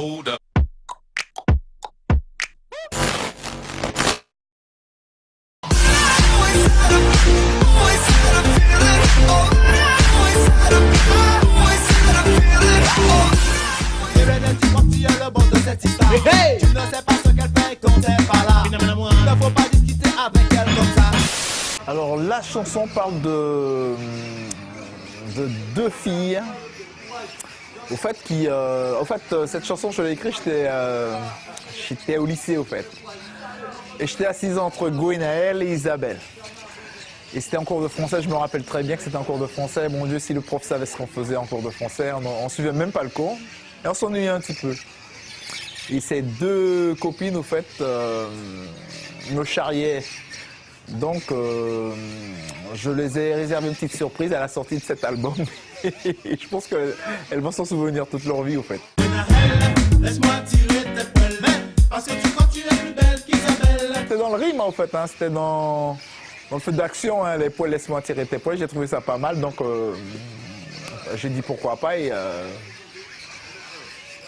Hold up. Hey! Tu ne sais pas ce qu'elle fait quand t'es pas là. Il ne faut pas discuter avec elle comme ça. Alors la chanson parle de deux filles. Au fait, cette chanson je l'ai écrite, j'étais au lycée au fait. Et j'étais assise entre Gwenaëlle et Isabelle. Et c'était en cours de français, je me rappelle très bien que c'était en cours de français. Mon Dieu, si le prof savait ce qu'on faisait en cours de français, on ne suivait même pas le cours. Et on s'ennuyait un petit peu. Et ces deux copines, au fait, me charriaient. Donc, je les ai réservé une petite surprise à la sortie de cet album. Et je pense qu'elles vont s'en souvenir toute leur vie, au fait. Laisse-moi tirer tes poils, parce que quand tu es plus belle qu'Isabelle. C'était dans le rime, en fait, hein. C'était dans le feu d'action, hein, les poils, laisse-moi tirer tes poils. J'ai trouvé ça pas mal, donc j'ai dit pourquoi pas. Et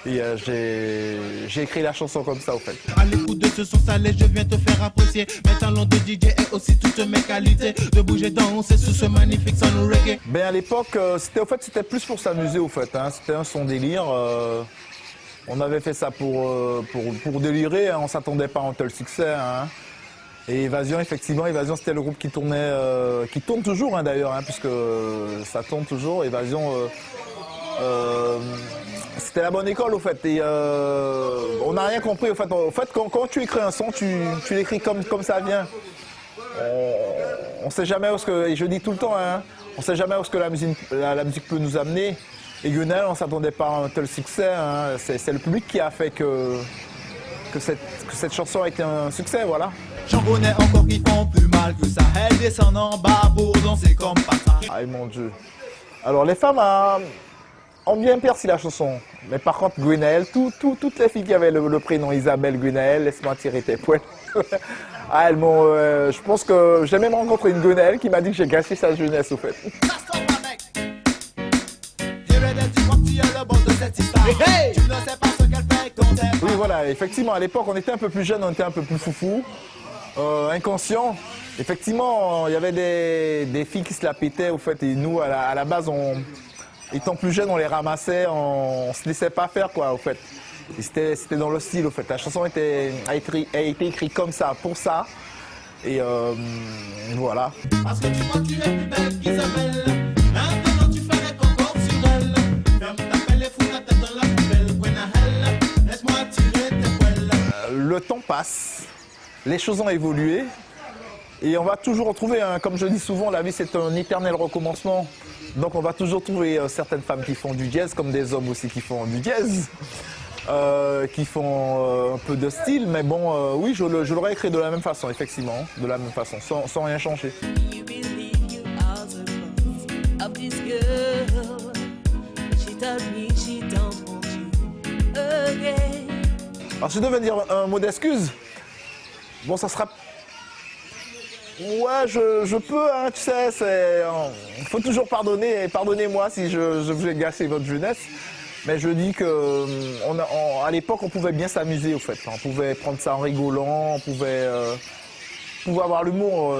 j'ai écrit la chanson comme ça, au fait. À l'écoute de ce son salé, je viens te faire apprécier mes talents de DJ et aussi toutes mes qualités de bouger, danser sous ce magnifique son reggae. Ben à l'époque, c'était plus pour s'amuser, au fait. Hein. C'était un son délire. On avait fait ça pour délirer. Hein. On s'attendait pas à un tel succès. Hein. Et Évasion, effectivement, Évasion, c'était le groupe qui tournait, qui tourne toujours, hein, d'ailleurs, hein, puisque ça tourne toujours. Évasion. C'était la bonne école, au fait. Et on n'a rien compris, au fait. Quand tu écris un son, tu l'écris comme ça vient. On sait jamais où ce que, et je dis tout le temps, hein, on sait jamais où ce que la musique peut nous amener. Et Gwenaëlle, on ne s'attendait pas à un tel succès. Hein. C'est le public qui a fait que cette chanson a été un succès, voilà. J'en connais encore qui font plus mal que ça. Elles descendent en bas pour danser comme papa. Aïe mon Dieu. Alors les femmes ont bien perçu la chanson. Mais par contre, Gwenaëlle, toutes les filles qui avaient le prénom Isabelle, Gwenaëlle, laisse-moi tirer tes poils. Elles m'ont. Je pense que j'ai même rencontré une Gwenaëlle qui m'a dit que j'ai gâché sa jeunesse, au fait. Oui, voilà, effectivement, à l'époque, on était un peu plus jeunes, on était un peu plus foufou, inconscients. Effectivement, il y avait des filles qui se la pétaient, au fait, et nous, à la base, étant plus jeunes, on les ramassait, on se laissait pas faire, quoi, au fait. C'était dans le style, au fait. La chanson a été écrite comme ça, pour ça. Et voilà. Parce que tu crois que tu es plus belle qu'Isabelle. Maintenant tu fais les concours sur elle. Ferme ta pelle et fous ta tête dans la poubelle. Gwenaëlle, laisse-moi tirer tes poils. Le temps passe, les choses ont évolué. Et on va toujours retrouver, hein, comme je dis souvent, la vie c'est un éternel recommencement. Donc on va toujours trouver certaines femmes qui font du jazz, comme des hommes aussi qui font du jazz. Qui font un peu de style, mais bon, oui, je l'aurais écrit de la même façon, effectivement, de la même façon, sans rien changer. Alors, si je devais dire un mot d'excuse, bon, ça sera... Ouais, je peux, hein, tu sais, il faut toujours pardonner, et pardonnez-moi si je vous ai gâché votre jeunesse. Mais je dis que à l'époque, on pouvait bien s'amuser, au fait. On pouvait prendre ça en rigolant, on pouvait avoir l'humour.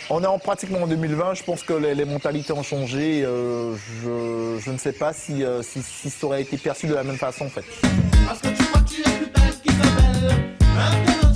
On est pratiquement en 2020, je pense que les mentalités ont changé. Je ne sais pas si ça aurait été perçu de la même façon, en fait. Parce que tu crois que tu es plus belle qu'Isabelle.